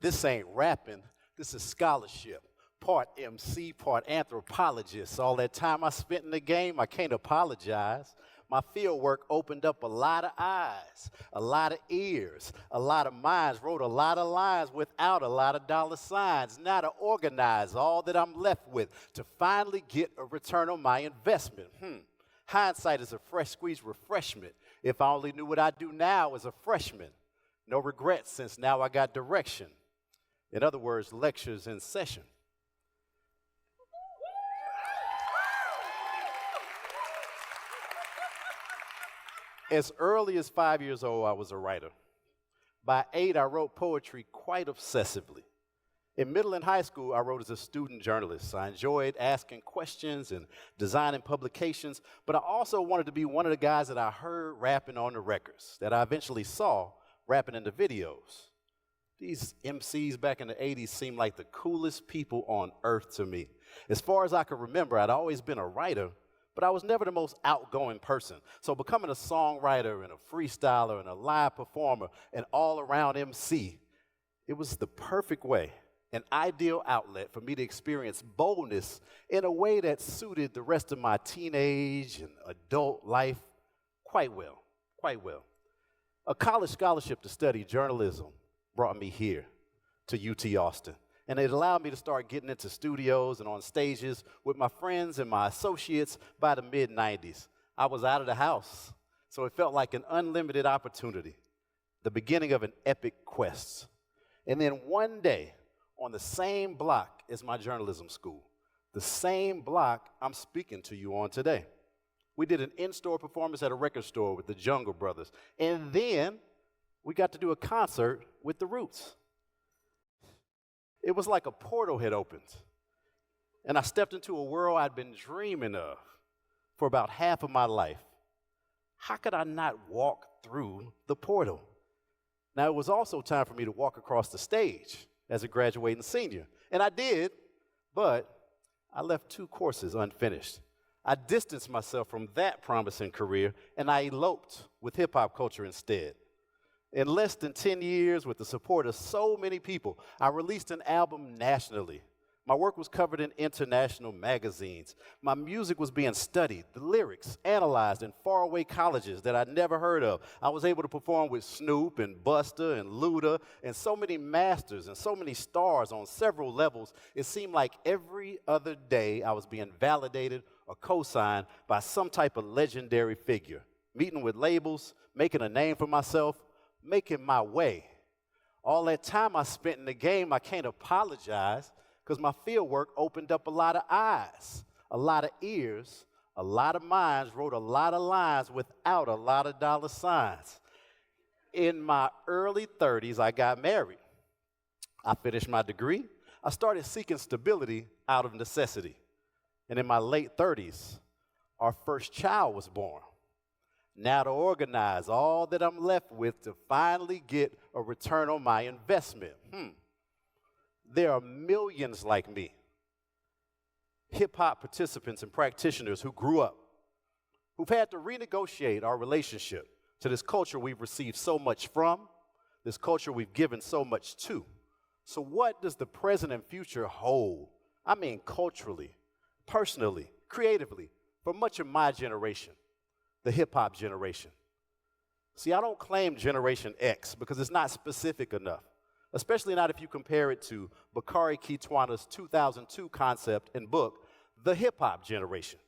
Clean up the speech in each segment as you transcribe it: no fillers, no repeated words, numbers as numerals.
This ain't rapping, this is scholarship. Part MC, part anthropologist. All that time I spent in the game, I can't apologize. My field work opened up a lot of eyes, a lot of ears, a lot of minds, wrote a lot of lines without a lot of dollar signs. Now to organize all that I'm left with to finally get a return on my investment. Hindsight is a fresh squeezed refreshment. If I only knew what I do now as a freshman. No regrets since now I got direction. In other words, lectures in session. As early as 5 years old, I was a writer. By 8, I wrote poetry quite obsessively. In middle and high school, I wrote as a student journalist. I enjoyed asking questions and designing publications, but I also wanted to be one of the guys that I heard rapping on the records, that I eventually saw rapping in the videos. These MCs back in the 80s seemed like the coolest people on earth to me. As far as I could remember, I'd always been a writer, but I was never the most outgoing person. So becoming a songwriter and a freestyler and a live performer and all-around MC, it was the perfect way, an ideal outlet for me to experience boldness in a way that suited the rest of my teenage and adult life quite well, quite well. A college scholarship to study journalism brought me here to UT Austin. And it allowed me to start getting into studios and on stages with my friends and my associates by the mid-90s. I was out of the house, so it felt like an unlimited opportunity, the beginning of an epic quest. And then one day, on the same block as my journalism school, the same block I'm speaking to you on today, we did an in-store performance at a record store with the Jungle Brothers. And then we got to do a concert with the Roots. It was like a portal had opened, and I stepped into a world I'd been dreaming of for about half of my life. How could I not walk through the portal? Now, it was also time for me to walk across the stage as a graduating senior, and I did, but I left 2 courses unfinished. I distanced myself from that promising career, and I eloped with hip-hop culture instead. In less than 10 years, with the support of so many people, I released an album nationally. My work was covered in international magazines. My music was being studied, the lyrics analyzed in faraway colleges that I'd never heard of. I was able to perform with Snoop and Busta and Luda and so many masters and so many stars on several levels. It seemed like every other day I was being validated or co-signed by some type of legendary figure, meeting with labels, making a name for myself, making my way. All that time I spent in the game, I can't apologize because my field work opened up a lot of eyes, a lot of ears, a lot of minds, wrote a lot of lines without a lot of dollar signs. In my early 30s, I got married. I finished my degree. I started seeking stability out of necessity. And in my late 30s, our first child was born. Now to organize all that I'm left with to finally get a return on my investment. There are millions like me, hip-hop participants and practitioners who grew up, who've had to renegotiate our relationship to this culture we've received so much from, this culture we've given so much to. So what does the present and future hold? I mean culturally, personally, creatively, for much of my generation. The hip-hop generation. See, I don't claim Generation X because it's not specific enough, especially not if you compare it to Bakari Kitwana's 2002 concept and book, The Hip-Hop Generation.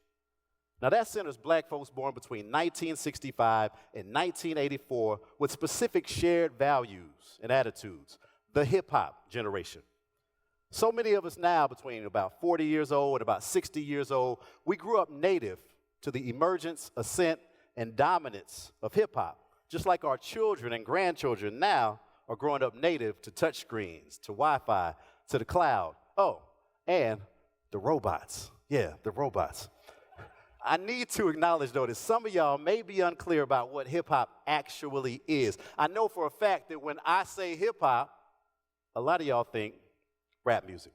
Now that centers black folks born between 1965 and 1984 with specific shared values and attitudes, the hip-hop generation. So many of us now, between about 40 years old and about 60 years old, we grew up native to the emergence, ascent, and dominance of hip-hop, just like our children and grandchildren now are growing up native to touchscreens, to Wi-Fi, to the cloud. Oh, and the robots. Yeah, the robots. I need to acknowledge, though, that some of y'all may be unclear about what hip-hop actually is. I know for a fact that when I say hip-hop, a lot of y'all think rap music.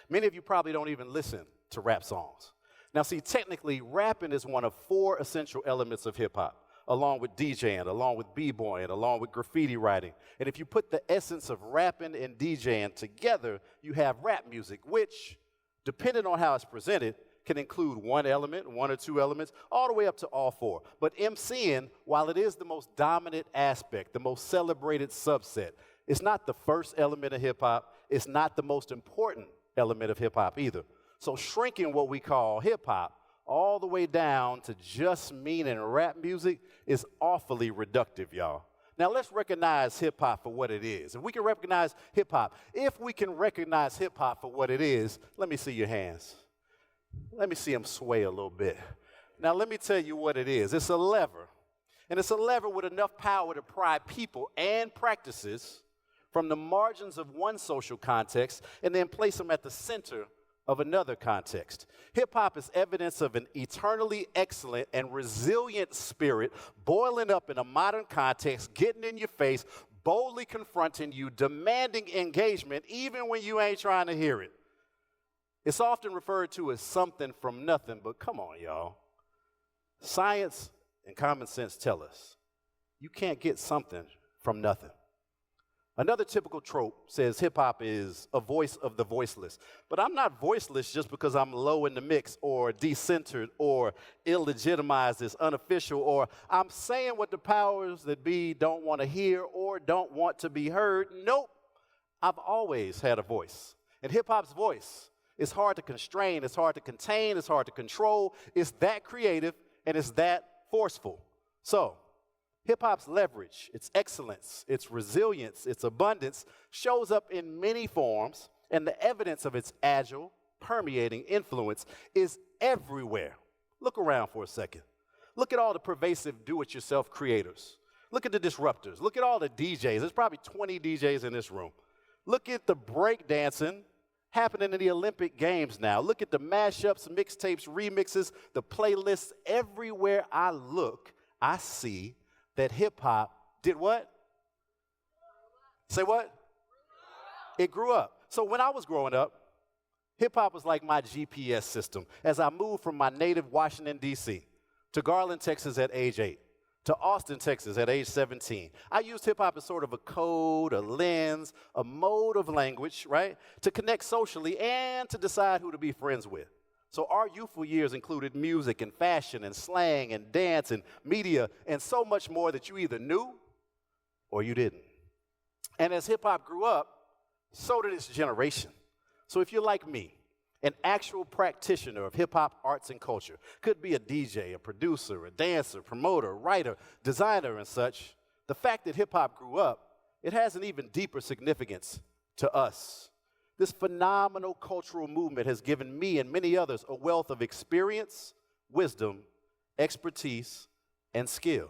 Many of you probably don't even listen to rap songs. Now, see, technically, rapping is one of 4 essential elements of hip-hop. along with DJing, along with b-boying, along with graffiti writing. And if you put the essence of rapping and DJing together, you have rap music, which, depending on how it's presented, can include one element, one or two elements, all the way up to all four. But MCing, while it is the most dominant aspect, the most celebrated subset, it's not the first element of hip-hop. It's not the most important element of hip-hop either. So shrinking what we call hip-hop all the way down to just meaning rap music is awfully reductive, y'all. Now let's recognize hip-hop for what it is. If we can recognize hip-hop for what it is, let me see your hands. Let me see them sway a little bit. Now let me tell you what it is. It's a lever. And it's a lever with enough power to pry people and practices from the margins of one social context and then place them at the center of another context. Hip-hop is evidence of an eternally excellent and resilient spirit boiling up in a modern context, getting in your face, boldly confronting you, demanding engagement even when you ain't trying to hear it. It's often referred to as something from nothing, but come on, y'all. Science and common sense tell us you can't get something from nothing. Another typical trope says hip-hop is a voice of the voiceless. But I'm not voiceless just because I'm low in the mix or decentered or illegitimized as unofficial, or I'm saying what the powers that be don't want to hear or don't want to be heard. Nope. I've always had a voice. And hip-hop's voice is hard to constrain, it's hard to contain, it's hard to control. It's that creative and it's that forceful. So, hip-hop's leverage, its excellence, its resilience, its abundance shows up in many forms, and the evidence of its agile, permeating influence is everywhere. Look around for a second. Look at all the pervasive do-it-yourself creators. Look at the disruptors. Look at all the DJs. There's probably 20 DJs in this room. Look at the breakdancing happening in the Olympic Games now. Look at the mashups, mixtapes, remixes, the playlists. Everywhere I look, I see that hip-hop did what? Say what? It grew up. So when I was growing up, hip-hop was like my GPS system as I moved from my native Washington, D.C. to Garland, Texas at age 8, to Austin, Texas at age 17. I used hip-hop as sort of a code, a lens, a mode of language, right, to connect socially and to decide who to be friends with. So our youthful years included music and fashion and slang and dance and media and so much more that you either knew or you didn't. And as hip-hop grew up, so did its generation. So if you're like me, an actual practitioner of hip-hop arts and culture, could be a DJ, a producer, a dancer, promoter, writer, designer, and such, the fact that hip-hop grew up, it has an even deeper significance to us. This phenomenal cultural movement has given me and many others a wealth of experience, wisdom, expertise, and skill.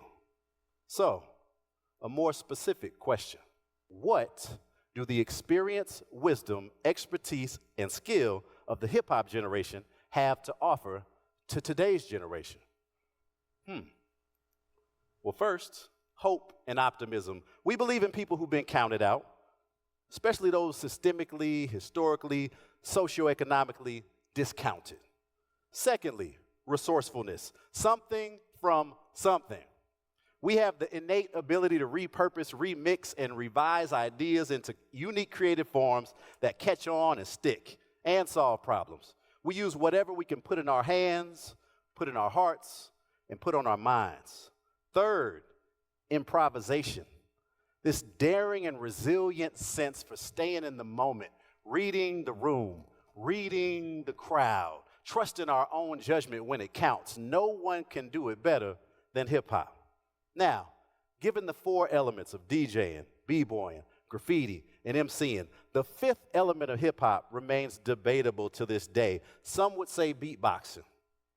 So, a more specific question. What do the experience, wisdom, expertise, and skill of the hip-hop generation have to offer to today's generation? Well, first, hope and optimism. We believe in people who've been counted out, especially those systemically, historically, socioeconomically discounted. Secondly, resourcefulness, something from something. We have the innate ability to repurpose, remix, and revise ideas into unique creative forms that catch on and stick and solve problems. We use whatever we can put in our hands, put in our hearts, and put on our minds. Third, improvisation. This daring and resilient sense for staying in the moment, reading the room, reading the crowd, trusting our own judgment when it counts. No one can do it better than hip-hop. Now, given the four elements of DJing, b-boying, graffiti, and MCing, the fifth element of hip-hop remains debatable to this day. Some would say beatboxing.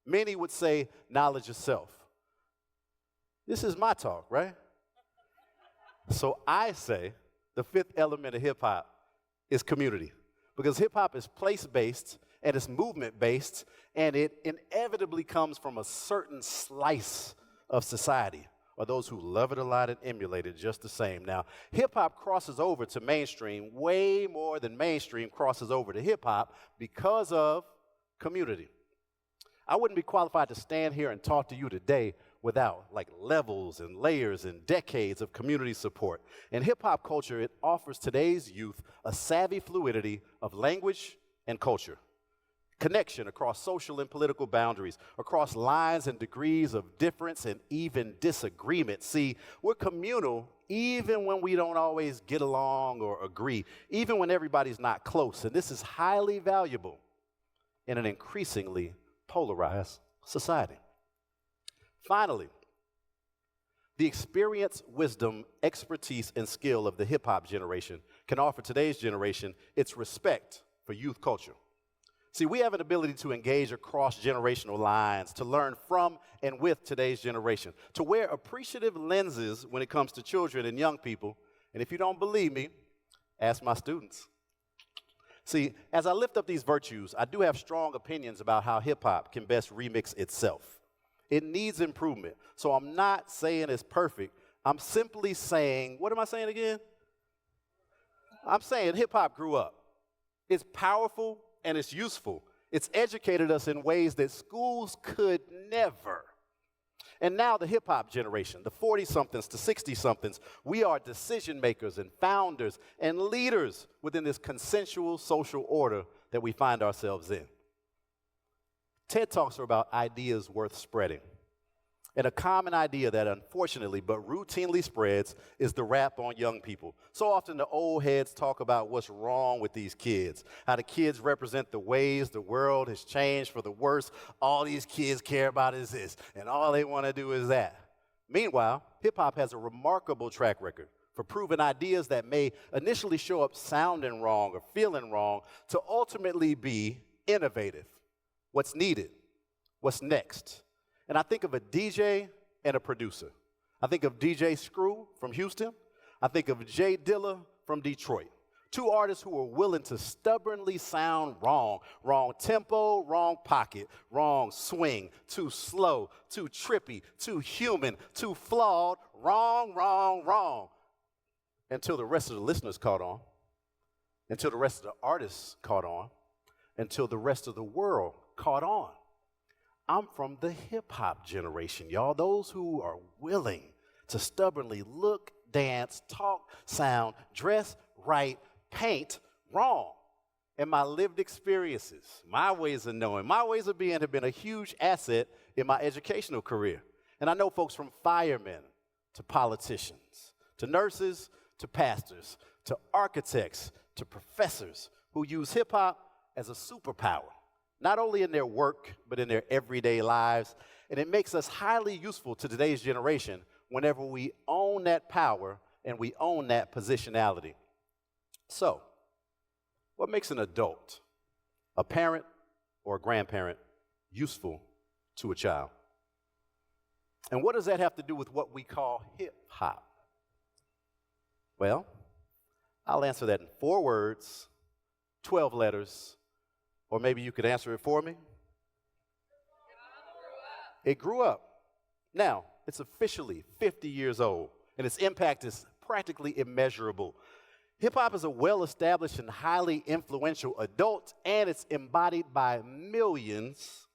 Many would say knowledge of self. This is my talk, right? So I say the fifth element of hip-hop is community, because hip-hop is place-based and it's movement-based, and it inevitably comes from a certain slice of society, or those who love it a lot and emulate it just the same. Now, hip-hop crosses over to mainstream way more than mainstream crosses over to hip-hop because of community. I wouldn't be qualified to stand here and talk to you today without, like levels and layers and decades of community support. In hip-hop culture, it offers today's youth a savvy fluidity of language and culture, connection across social and political boundaries, across lines and degrees of difference and even disagreement. See, we're communal even when we don't always get along or agree, even when everybody's not close. And this is highly valuable in an increasingly polarized society. Finally, the experience, wisdom, expertise, and skill of the hip-hop generation can offer today's generation its respect for youth culture. See, we have an ability to engage across generational lines, to learn from and with today's generation, to wear appreciative lenses when it comes to children and young people. And if you don't believe me, ask my students. See, as I lift up these virtues, I do have strong opinions about how hip-hop can best remix itself. It needs improvement. So I'm not saying it's perfect. I'm simply saying, what am I saying again? I'm saying hip-hop grew up. It's powerful and it's useful. It's educated us in ways that schools could never. And now the hip-hop generation, the 40-somethings to 60-somethings, we are decision makers and founders and leaders within this consensual social order that we find ourselves in. TED Talks are about ideas worth spreading. And a common idea that unfortunately but routinely spreads is the rap on young people. So often the old heads talk about what's wrong with these kids, how the kids represent the ways the world has changed for the worse. All these kids care about is this, and all they want to do is that. Meanwhile, hip-hop has a remarkable track record for proving ideas that may initially show up sounding wrong or feeling wrong to ultimately be innovative. What's needed? What's next? And I think of a DJ and a producer. I think of DJ Screw from Houston. I think of Jay Dilla from Detroit. Two artists who are willing to stubbornly sound wrong. Wrong tempo, wrong pocket, wrong swing, too slow, too trippy, too human, too flawed, wrong, wrong, wrong. Until the rest of the listeners caught on, until the rest of the artists caught on, until the rest of the world caught on. I'm from the hip-hop generation, y'all. Those who are willing to stubbornly look, dance, talk, sound, dress right, paint wrong. And my lived experiences, my ways of knowing, my ways of being have been a huge asset in my educational career. And I know folks from firemen to politicians, to nurses, to pastors, to architects, to professors who use hip-hop as a superpower, not only in their work, but in their everyday lives. And it makes us highly useful to today's generation whenever we own that power and we own that positionality. So, what makes an adult, a parent or a grandparent, useful to a child? And what does that have to do with what we call hip-hop? Well, I'll answer that in 4 words, 12 letters, or maybe you could answer it for me. It grew up. Now, it's officially 50 years old, and its impact is practically immeasurable. Hip-hop is a well-established and highly influential adult, and it's embodied by millions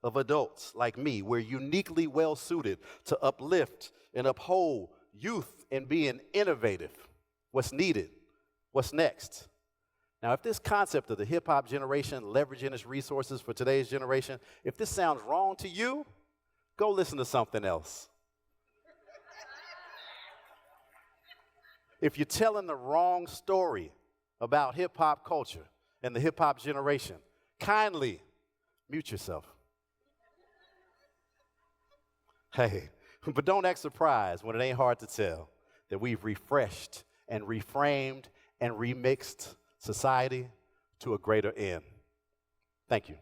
of adults like me. We're uniquely well-suited to uplift and uphold youth and being innovative. What's needed? What's next? Now, if this concept of the hip-hop generation leveraging its resources for today's generation, if this sounds wrong to you, go listen to something else. If you're telling the wrong story about hip-hop culture and the hip-hop generation, kindly mute yourself. Hey, but don't act surprised when it ain't hard to tell that we've refreshed and reframed and remixed society to a greater end. Thank you.